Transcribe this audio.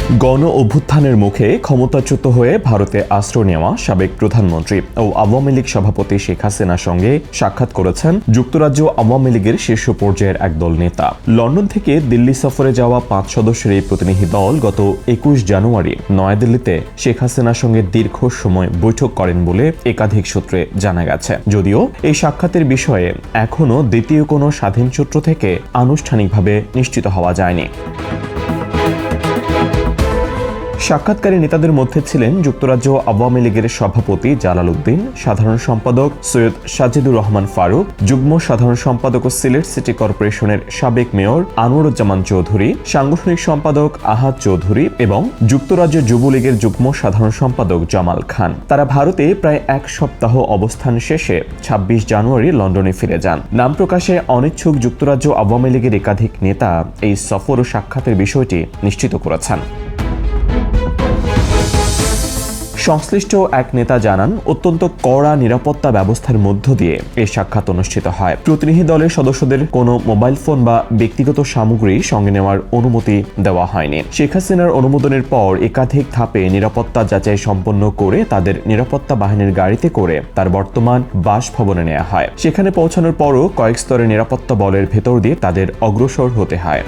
গণ অভ্যুত্থানের মুখে ক্ষমতাচ্যুত হয়ে ভারতে আশ্রয় নেওয়া সাবেক প্রধানমন্ত্রী ও আওয়ামী লীগ সভাপতি শেখ হাসিনার সঙ্গে সাক্ষাৎ করেছেন যুক্তরাজ্য আওয়ামী লীগের শীর্ষ পর্যায়ের একদল নেতা। লন্ডন থেকে দিল্লি সফরে যাওয়া 5 সদস্যের এই প্রতিনিধি দল গত 21 জানুয়ারি নয়াদিল্লিতে শেখ হাসিনার সঙ্গে দীর্ঘ সময় বৈঠক করেন বলে একাধিক সূত্রে জানা গেছে। যদিও এই সাক্ষাতের বিষয়ে এখনও দ্বিতীয় কোনো স্বাধীন সূত্র থেকে আনুষ্ঠানিকভাবে নিশ্চিত হওয়া যায়নি। সাক্ষাৎকারী নেতাদের মধ্যে ছিলেন যুক্তরাজ্য আওয়ামী লীগের সভাপতি জালাল উদ্দিন, সাধারণ সম্পাদক সৈয়দ সাজিদুর রহমান ফারুক, যুগ্ম সাধারণ সম্পাদক ও সিলেট সিটি কর্পোরেশনের সাবেক মেয়র আনোয়ারুজ্জামান চৌধুরী, সাংগঠনিক সম্পাদক আহাদ চৌধুরী এবং যুক্তরাজ্য যুবলীগের যুগ্ম সাধারণ সম্পাদক জামাল খান। তারা ভারতে প্রায় 1 সপ্তাহ অবস্থান শেষে 26 জানুয়ারি লন্ডনে ফিরে যান। নাম প্রকাশে অনিচ্ছুক যুক্তরাজ্য আওয়ামী লীগের একাধিক নেতা এই সফর ও সাক্ষাতের বিষয়টি নিশ্চিত করেছেন। সংশ্লিষ্ট এক নেতা জানান, অত্যন্ত কড়া নিরাপত্তা ব্যবস্থার মধ্য দিয়ে এই সাক্ষাৎ অনুষ্ঠিত হয়। প্রতিনিধি দলের সদস্যদের কোনো মোবাইল ফোন বা ব্যক্তিগত সামগ্রী সঙ্গে নেওয়ার অনুমতি দেওয়া হয়নি। শেখ হাসিনার অনুমোদনের পর একাধিক ধাপে নিরাপত্তা যাচাই সম্পন্ন করে তাদের নিরাপত্তা বাহিনীর গাড়িতে করে তার বর্তমান বাসভবনে নেওয়া হয়। সেখানে পৌঁছানোর পরও কয়েক স্তরের নিরাপত্তা বলের ভেতর দিয়ে তাদের অগ্রসর হতে হয়।